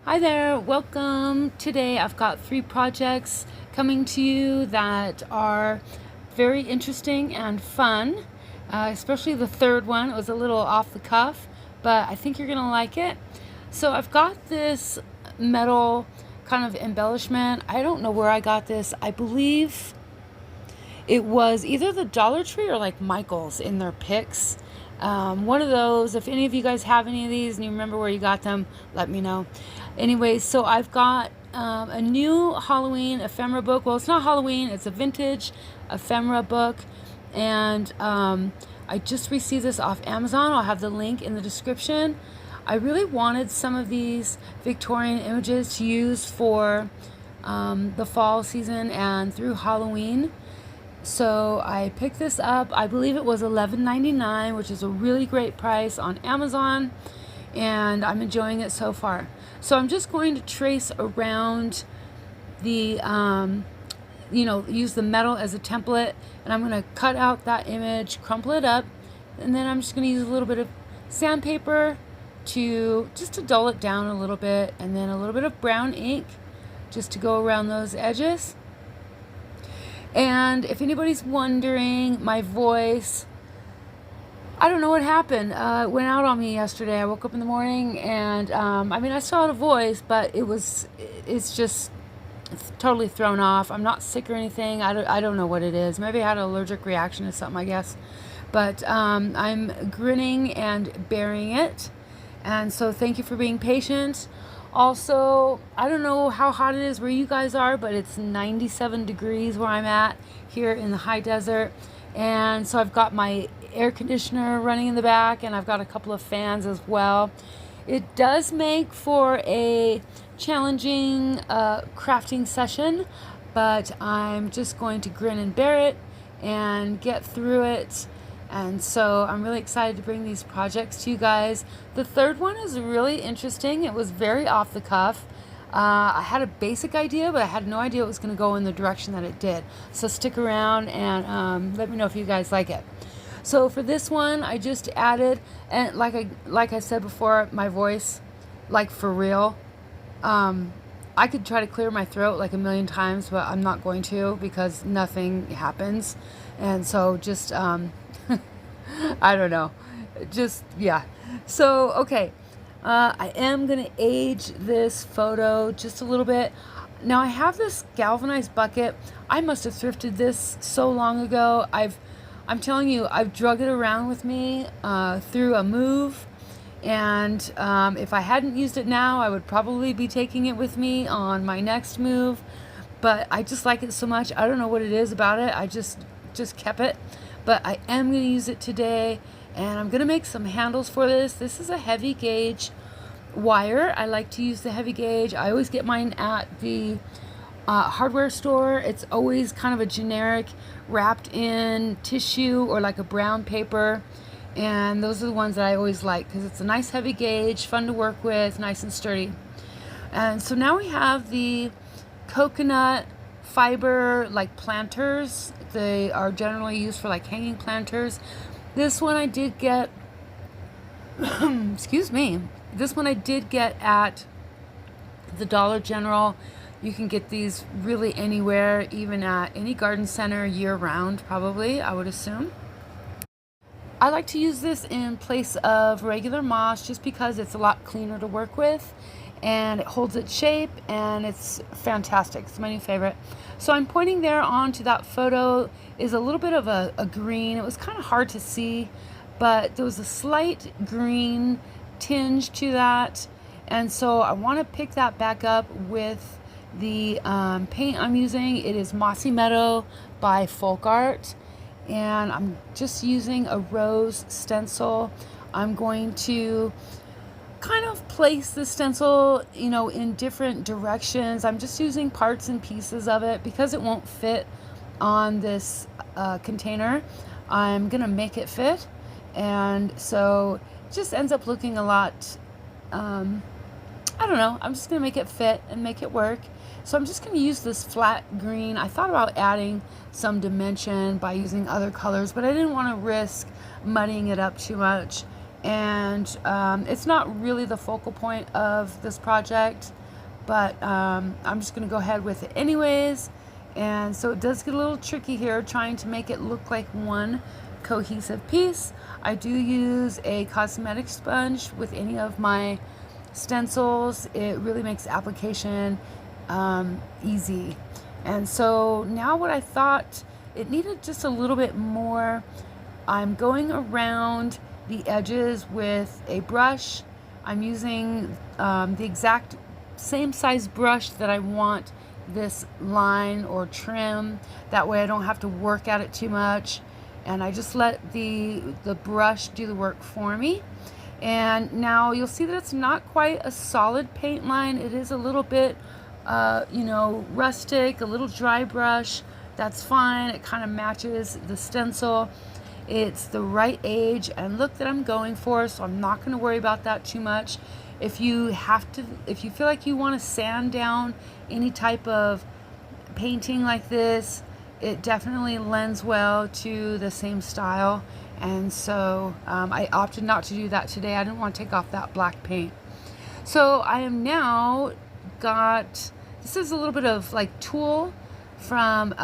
Hi there, welcome. Today I've got 3 projects coming to you that are very interesting and fun, especially the third one. It was a little off the cuff, but I think you're gonna like it. So I've got this metal kind of embellishment. I don't know where I got this. I believe it was either the Dollar Tree or like Michael's in their picks. One of those. If any of you guys have any of these and you remember where you got them, let me know. Anyways, so I've got a new Halloween ephemera book. Well, it's not Halloween, it's a vintage ephemera book. And I just received this off Amazon. I'll have the link in the description. I really wanted some of these Victorian images to use for the fall season and through Halloween. So I picked this up. I believe it was $11.99, which is a really great price on Amazon, and I'm enjoying it so far. So I'm just going to trace around the, use the metal as a template, and I'm going to cut out that image, crumple it up, and then I'm just going to use a little bit of sandpaper to dull it down a little bit, and then a little bit of brown ink just to go around those edges. And if anybody's wondering, my voice, I don't know what happened. It went out on me yesterday. I woke up in the morning and, I still had a voice, but it's totally thrown off. I'm not sick or anything. I don't know what it is. Maybe I had an allergic reaction to something, I guess. But I'm grinning and bearing it. And so thank you for being patient. Also, I don't know how hot it is where you guys are, but it's 97 degrees where I'm at here in the high desert. And so I've got my air conditioner running in the back, and I've got a couple of fans as well. It does make for a challenging crafting session, but I'm just going to grin and bear it and get through it. And so I'm really excited to bring these projects to you guys. The third one is really interesting. It was very off the cuff. I had a basic idea, but I had no idea it was going to go in the direction that it did. So stick around and let me know if you guys like it. So for this one, I just added, and like I said before, my voice, like for real. I could try to clear my throat like a million times, but I'm not going to because nothing happens. And so just I don't know. Yeah. So, okay. I am going to age this photo just a little bit. Now, I have this galvanized bucket. I must have thrifted this so long ago. I'm telling you, I've drug it around with me through a move. And if I hadn't used it now, I would probably be taking it with me on my next move. But I just like it so much. I don't know what it is about it. I just kept it. But I am going to use it today, and I'm going to make some handles for this. This is a heavy gauge wire. I like to use the heavy gauge. I always get mine at the hardware store. It's always kind of a generic wrapped in tissue or like a brown paper, and those are the ones that I always like because it's a nice heavy gauge, fun to work with, nice and sturdy. And so now we have the coconut fiber like planters. They are generally used for like hanging planters. This one I did get excuse me, this one I did get at the Dollar General. You can get these really anywhere, even at any garden center year round, probably, I would assume. I like to use this in place of regular moss just because it's a lot cleaner to work with and it holds its shape and it's fantastic. It's my new favorite. So I'm pointing there onto that photo is a little bit of a green. It was kind of hard to see, but there was a slight green tinge to that. And so I want to pick that back up with the paint I'm using. It is Mossy Meadow by Folk Art. And I'm just using a rose stencil. I'm going to kind of place the stencil, in different directions. I'm just using parts and pieces of it because it won't fit on this container. I'm gonna make it fit, and so it just ends up looking a lot, I don't know, I'm just gonna make it fit and make it work. So I'm just gonna use this flat green. I thought about adding some dimension by using other colors, but I didn't want to risk muddying it up too much. and it's not really the focal point of this project, but I'm just going to go ahead with it anyways. And so it does get a little tricky here trying to make it look like one cohesive piece. I do use a cosmetic sponge with any of my stencils. It really makes application easy. And so now what I thought, it needed just a little bit more. I'm going around the edges with a brush. I'm using the exact same size brush that I want this line or trim. That way I don't have to work at it too much. And I just let the brush do the work for me. And now you'll see that it's not quite a solid paint line. It is a little bit, rustic, a little dry brush. That's fine. It kind of matches the stencil. It's the right age and look that I'm going for, so I'm not going to worry about that too much. If you feel like you want to sand down any type of painting like this, it definitely lends well to the same style. And so I opted not to do that today. I didn't want to take off that black paint. So I am now this is a little bit of like tulle from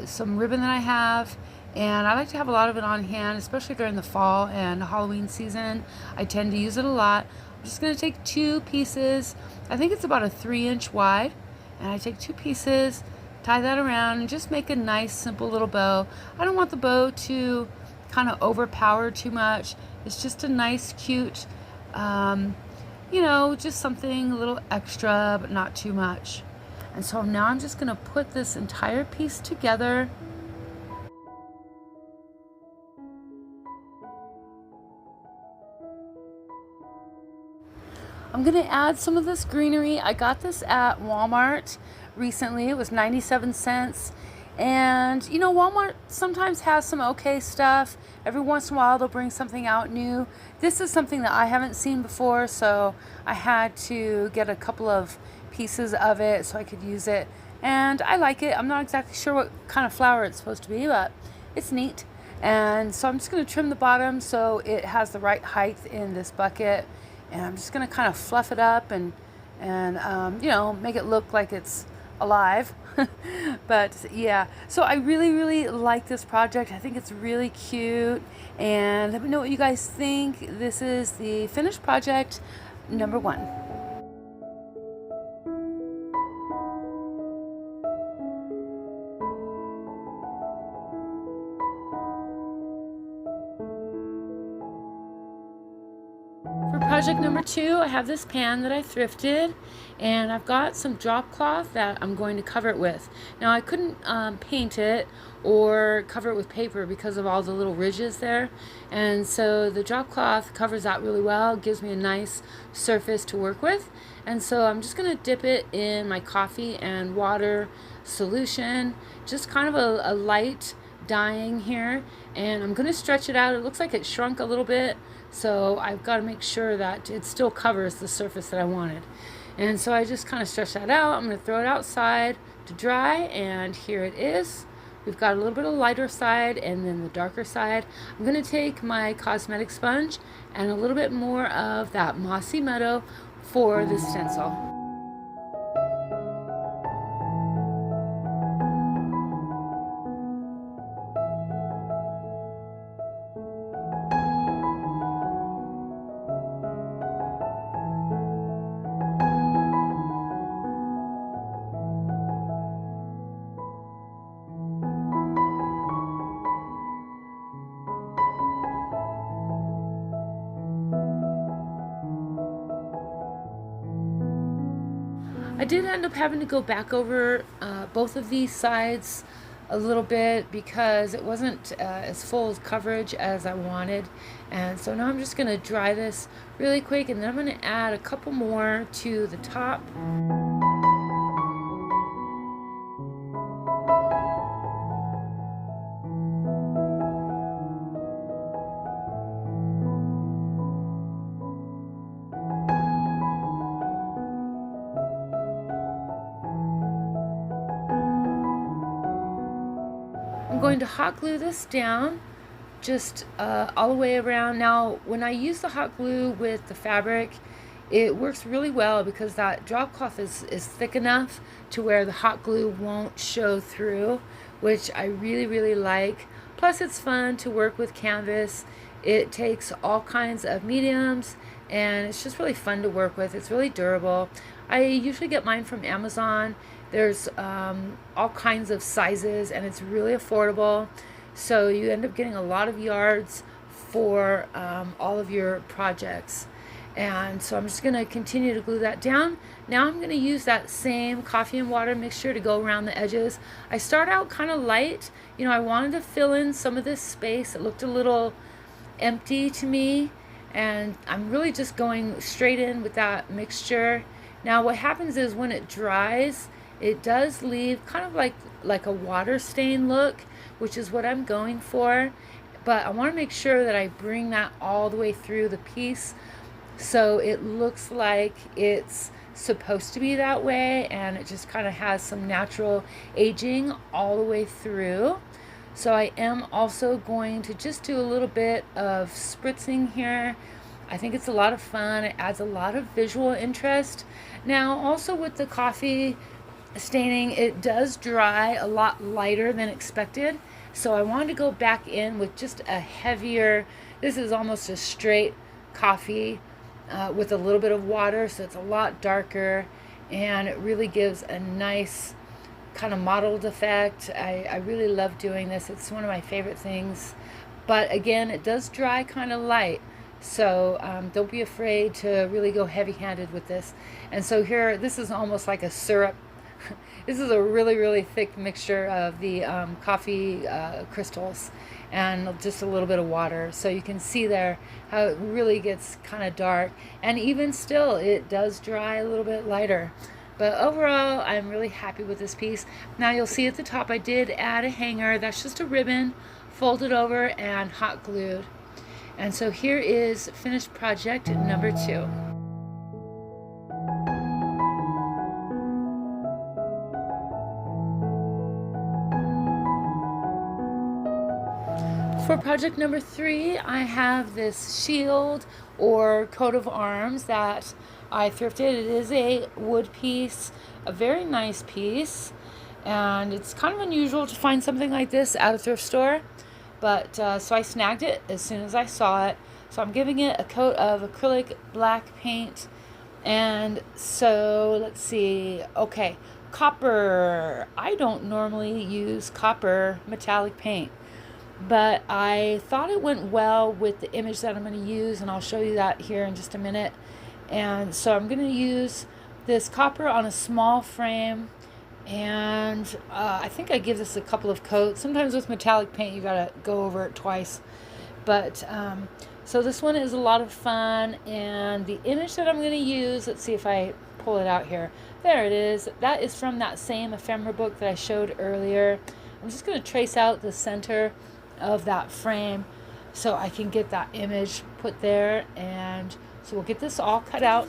some ribbon that I have. And I like to have a lot of it on hand, especially during the fall and Halloween season. I tend to use it a lot. I'm just going to take 2 pieces. I think it's about a 3-inch wide. And I take 2 pieces, tie that around, and just make a nice, simple little bow. I don't want the bow to kind of overpower too much. It's just a nice, cute, just something a little extra, but not too much. And so now I'm just going to put this entire piece together. I'm going to add some of this greenery. I got this at Walmart recently. It was 97 cents. And, Walmart sometimes has some okay stuff. Every once in a while, they'll bring something out new. This is something that I haven't seen before, so I had to get a couple of pieces of it so I could use it. And I like it. I'm not exactly sure what kind of flower it's supposed to be, but it's neat. And so I'm just going to trim the bottom so it has the right height in this bucket. And I'm just going to kind of fluff it up and make it look like it's alive. But yeah, so I really, really like this project. I think it's really cute. And let me know what you guys think. This is the finished project number 1. For project number 2, I have this pan that I thrifted, and I've got some drop cloth that I'm going to cover it with. Now I couldn't paint it or cover it with paper because of all the little ridges there, and so the drop cloth covers that really well, gives me a nice surface to work with. And so I'm just going to dip it in my coffee and water solution, just kind of a light dyeing here, and I'm going to stretch it out. It looks like it shrunk a little bit, so I've got to make sure that it still covers the surface that I wanted. And so I just kind of stretch that out. I'm going to throw it outside to dry, and here it is. We've got a little bit of lighter side and then the darker side. I'm going to take my cosmetic sponge and a little bit more of that Mossy Meadow for the stencil. I did end up having to go back over both of these sides a little bit because it wasn't as full of coverage as I wanted. And so now I'm just going to dry this really quick, and then I'm going to add a couple more to the top. I'm going to hot glue this down just all the way around. Now, when I use the hot glue with the fabric, it works really well because that drop cloth is thick enough to where the hot glue won't show through, which I really, really like. Plus, it's fun to work with canvas. It takes all kinds of mediums, and it's just really fun to work with. It's really durable. I usually get mine from Amazon. There's all kinds of sizes, and it's really affordable. So you end up getting a lot of yards for all of your projects. And so I'm just going to continue to glue that down. Now I'm going to use that same coffee and water mixture to go around the edges. I start out kind of light. You know, I wanted to fill in some of this space. It looked a little empty to me, and I'm really just going straight in with that mixture. Now what happens is when it dries, it does leave kind of like a water stain look, which is what I'm going for. But I want to make sure that I bring that all the way through the piece so it looks like it's supposed to be that way, and it just kind of has some natural aging all the way through. So I am also going to just do a little bit of spritzing here. I think it's a lot of fun. It adds a lot of visual interest. Now also with the coffee staining, it does dry a lot lighter than expected. So I wanted to go back in with just a heavier, this is almost a straight coffee with a little bit of water, so it's a lot darker, and it really gives a nice kind of mottled effect. I really love doing this. It's one of my favorite things. But again, it does dry kind of light, so don't be afraid to really go heavy-handed with this. And so here, this is almost like a syrup. This is a really, really thick mixture of the coffee crystals and just a little bit of water. So you can see there how it really gets kind of dark. And even still, it does dry a little bit lighter. But overall, I'm really happy with this piece. Now you'll see at the top I did add a hanger. That's just a ribbon folded over and hot glued. And so here is finished project number 2. For project number 3, I have this shield or coat of arms that I thrifted. It is a wood piece, a very nice piece, and it's kind of unusual to find something like this at a thrift store. But so I snagged it as soon as I saw it. So I'm giving it a coat of acrylic black paint. And so let's see. Okay, copper. I don't normally use copper metallic paint, but I thought it went well with the image that I'm going to use, and I'll show you that here in just a minute. And so I'm going to use this copper on a small frame, and I think I give this a couple of coats. Sometimes with metallic paint you gotta go over it twice, but so this one is a lot of fun. And the image that I'm going to use, let's see if I pull it out here. There it is. That is from that same Ephemra book that I showed earlier. I'm just going to trace out the center of that frame so I can get that image put there. And so we'll get this all cut out.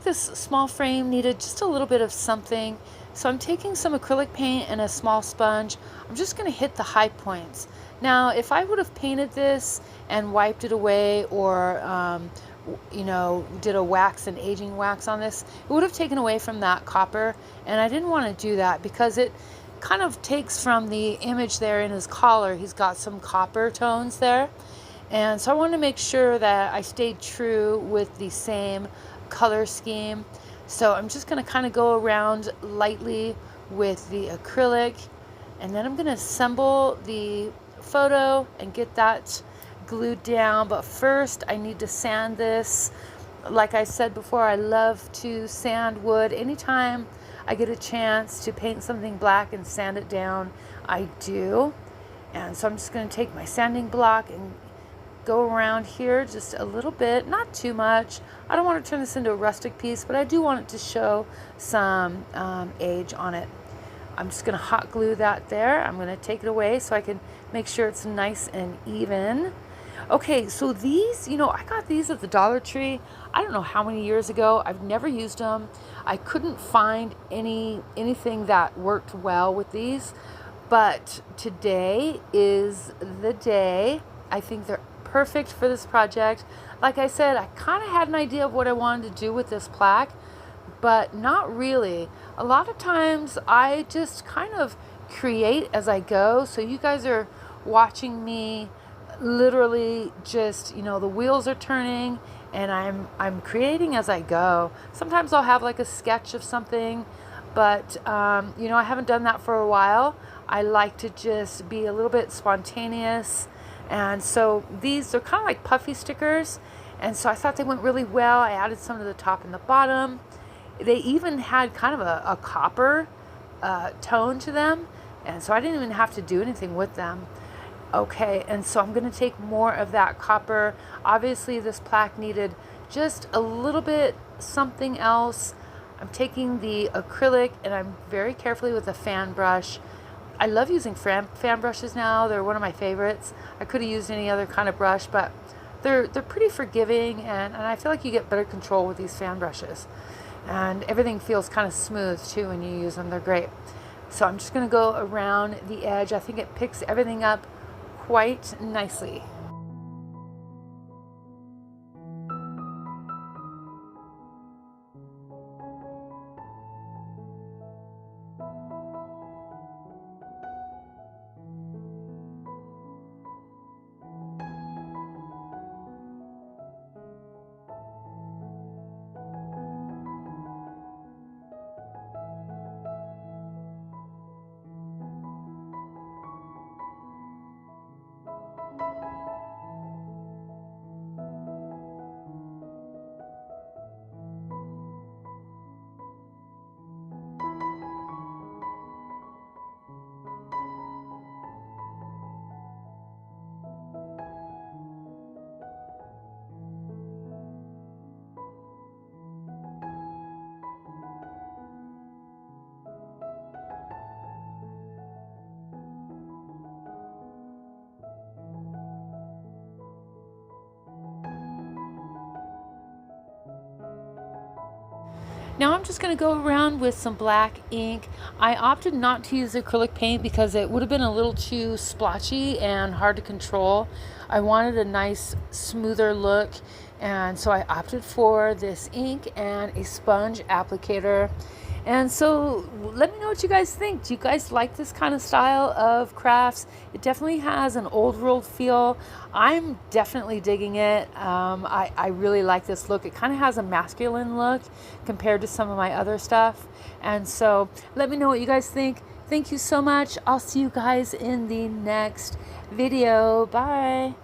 like this small frame needed just a little bit of something. So I'm taking some acrylic paint and a small sponge. I'm just going to hit the high points. Now, if I would have painted this and wiped it away, or did a wax and aging wax on this, it would have taken away from that copper, and I didn't want to do that because it kind of takes from the image there in his collar. He's got some copper tones there, and so I wanted to make sure that I stayed true with the same color scheme. So I'm just going to kind of go around lightly with the acrylic, and then I'm going to assemble the photo and get that glued down. But first I need to sand this. Like I said before, I love to sand wood. Anytime I get a chance to paint something black and sand it down, I do. And so I'm just going to take my sanding block and go around here just a little bit, not too much. I don't want to turn this into a rustic piece, but I do want it to show some age on it. I'm just going to hot glue that there. I'm going to take it away so I can make sure it's nice and even. Okay, so these, I got these at the Dollar Tree. I don't know how many years ago. I've never used them. I couldn't find anything that worked well with these, but today is the day. I think they're perfect for this project. Like I said, I kind of had an idea of what I wanted to do with this plaque, but not really. A lot of times I just kind of create as I go. So you guys are watching me literally just, the wheels are turning and I'm creating as I go. Sometimes I'll have like a sketch of something, but I haven't done that for a while. I like to just be a little bit spontaneous. And so these are kind of like puffy stickers, and so I thought they went really well. I added some to the top and the bottom. They even had kind of a copper tone to them, and so I didn't even have to do anything with them. Okay, and so I'm going to take more of that copper. Obviously this plaque needed just a little bit something else. I'm taking the acrylic, and I'm very carefully with a fan brush. I love using fan brushes now. They're one of my favorites. I could have used any other kind of brush, but they're pretty forgiving, and I feel like you get better control with these fan brushes. And everything feels kind of smooth too when you use them. They're great. So I'm just going to go around the edge. I think it picks everything up quite nicely. Now I'm just going to go around with some black ink. I opted not to use acrylic paint because it would have been a little too splotchy and hard to control. I wanted a nice smoother look, and so I opted for this ink and a sponge applicator. And so let me know what you guys think. Do you guys like this kind of style of crafts? It definitely has an old world feel. I'm definitely digging it. I really like this look. It kind of has a masculine look compared to some of my other stuff. And so let me know what you guys think. Thank you so much. I'll see you guys in the next video. Bye.